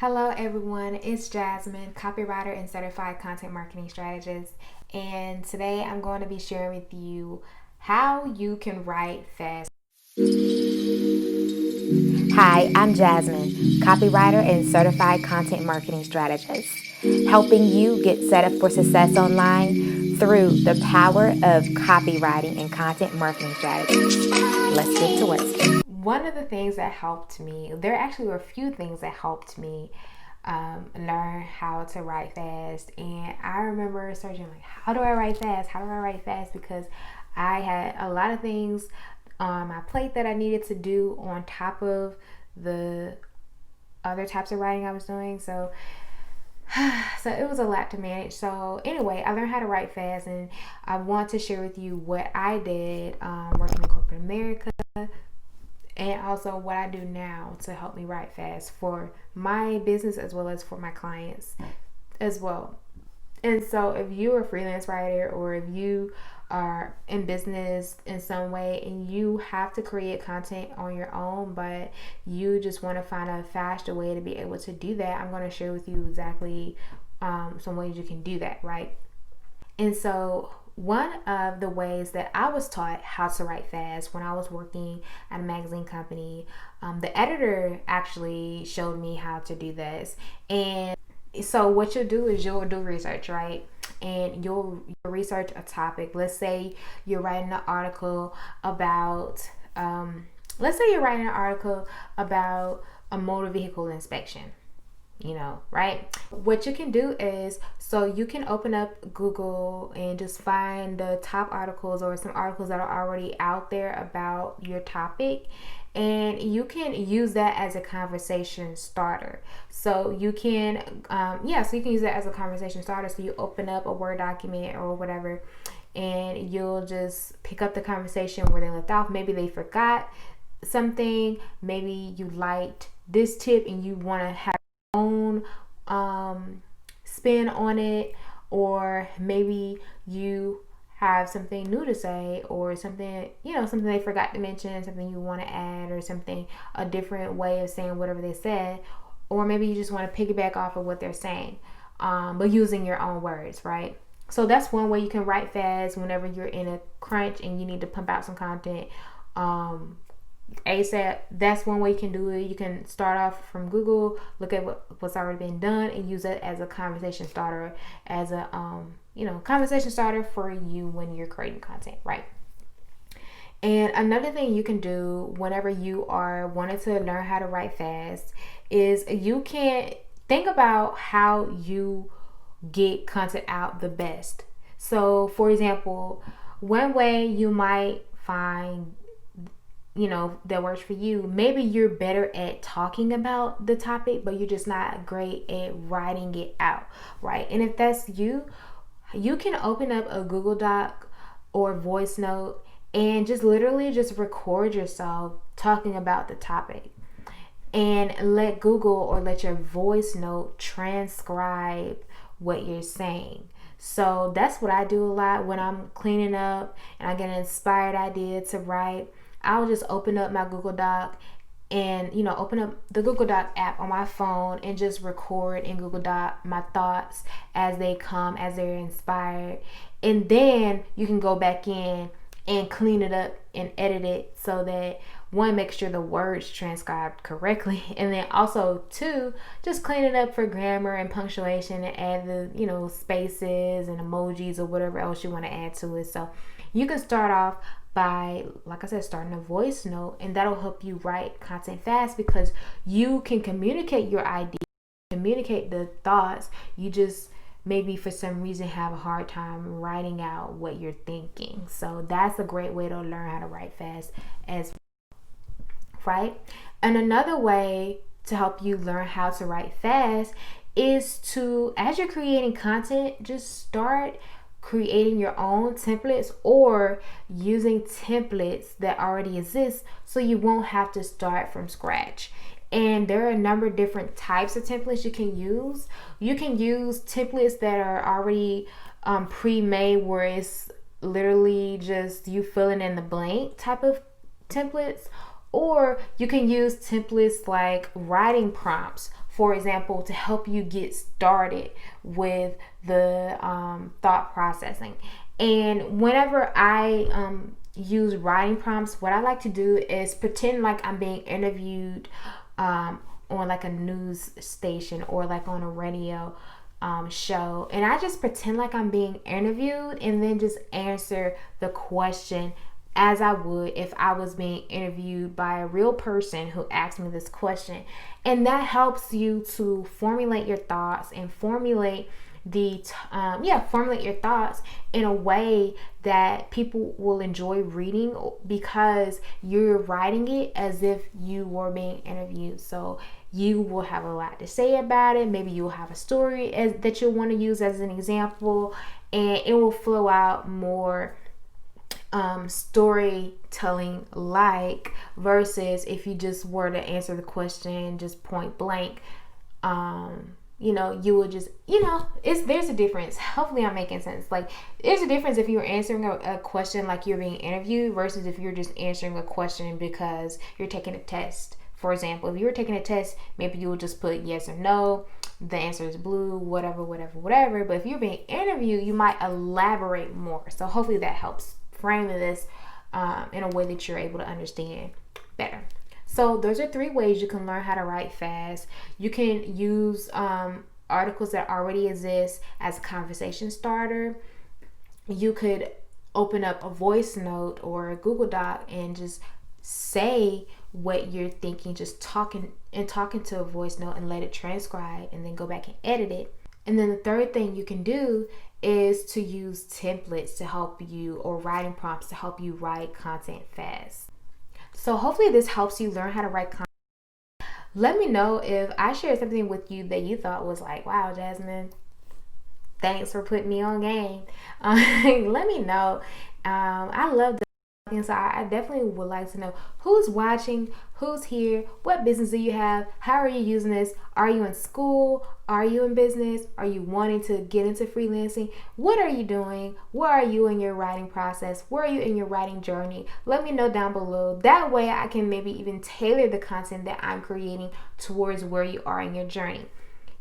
Hello everyone, it's Jasmine, copywriter and certified content marketing strategist, and today I'm going to be sharing with you how you can write fast. Hi, I'm Jasmine, copywriter and certified content marketing strategist, helping you get set up for success online through the power of copywriting and content marketing strategies. Let's get to it. One of the things that helped me, there actually were a few things that helped me learn how to write fast. And I remember searching, like, how do I write fast? How do I write fast? Because I had a lot of things on my plate that I needed to do on top of the other types of writing I was doing. So it was a lot to manage. So anyway, I learned how to write fast, and I want to share with you what I did working in corporate America, and also what I do now to help me write fast for my business as well as for my clients as well. And so if you're a freelance writer, or if you are in business in some way and you have to create content on your own, but you just want to find a faster way to be able to do that, I'm going to share with you exactly some ways you can do that, right? And so one of the ways that I was taught how to write fast when I was working at a magazine company, the editor actually showed me how to do this. And so what you'll do is you'll do research, right? And you'll research a topic. Let's say you're writing an article about, a motor vehicle inspection. Right? What you can do is, so you can open up Google and just find the top articles or some articles that are already out there about your topic, and you can use that as a conversation starter. So you can use that as a conversation starter. So you open up a Word document or whatever, and you'll just pick up the conversation where they left off. Maybe they forgot something. Maybe you liked this tip and you want to have own spin on it, or maybe you have something new to say, or something they forgot to mention, something you want to add, or something, a different way of saying whatever they said, or maybe you just want to piggyback off of what they're saying, but using your own words, right? So that's one way you can write fast whenever you're in a crunch and you need to pump out some content ASAP. That's one way you can do it. You can start off from Google, look at what's already been done, and use it as a conversation starter, as a conversation starter for you when you're creating content, right? And another thing you can do whenever you are wanting to learn how to write fast is you can think about how you get content out the best. So for example, one way you might find that works for you, maybe you're better at talking about the topic, but you're just not great at writing it out, right? And if that's you can open up a Google Doc or voice note and just literally just record yourself talking about the topic, and let Google or let your voice note transcribe what you're saying. So that's what I do a lot when I'm cleaning up and I get an inspired idea to write. I'll just open up my Google Doc and, open up the Google Doc app on my phone and just record in Google Doc my thoughts as they come, as they're inspired. And then you can go back in and clean it up and edit it so that, one, make sure the words transcribed correctly, and then also, two, just clean it up for grammar and punctuation and add the, spaces and emojis or whatever else you want to add to it. So you can start off by, like I said, starting a voice note, and that'll help you write content fast because you can communicate your idea, communicate the thoughts. You just maybe for some reason have a hard time writing out what you're thinking. So that's a great way to learn how to write fast as right. And another way to help you learn how to write fast is to, as you're creating content, just start creating your own templates or using templates that already exist so you won't have to start from scratch. And there are a number of different types of templates you can use. You can use templates that are already pre-made, where it's literally just you filling in the blank type of templates, Or you can use templates like writing prompts for example, to help you get started with the thought processing. And whenever I use writing prompts, what I like to do is pretend like I'm being interviewed on like a news station or like on a radio show, and I just pretend like I'm being interviewed and then just answer the question as I would if I was being interviewed by a real person who asked me this question. And that helps you to formulate your thoughts and formulate your thoughts in a way that people will enjoy reading, because you're writing it as if you were being interviewed. So you will have a lot to say about it. Maybe you'll have a story that you'll want to use as an example, and it will flow out more storytelling like, versus if you just were to answer the question just point blank. You would just, there's a difference. Hopefully I'm making sense. Like, there's a difference if you're answering a question like you're being interviewed versus if you're just answering a question because you're taking a test. For example, if you were taking a test, maybe you would just put yes or no. The answer is blue, whatever. But if you're being interviewed, you might elaborate more. So hopefully that helps framing this in a way that you're able to understand better. So those are 3 ways you can learn how to write fast. You can use articles that already exist as a conversation starter. You could open up a voice note or a Google Doc and just say what you're thinking, just talking to a voice note and let it transcribe and then go back and edit it. And then the third thing you can do is to use templates to help you, or writing prompts to help you write content fast. So hopefully this helps you learn how to write content. Let me know if I shared something with you that you thought was like, wow, Jasmine, thanks for putting me on game. Let me know. I love the so I definitely would like to know who's watching, who's here, what business do you have, how are you using this, are you in school, are you in business, are you wanting to get into freelancing, what are you doing, where are you in your writing process, where are you in your writing journey? Let me know down below. That way I can maybe even tailor the content that I'm creating towards where you are in your journey.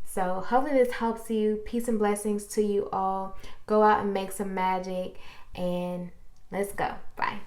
So hopefully this helps you. Peace and blessings to you all. Go out and make some magic, and let's go. Bye.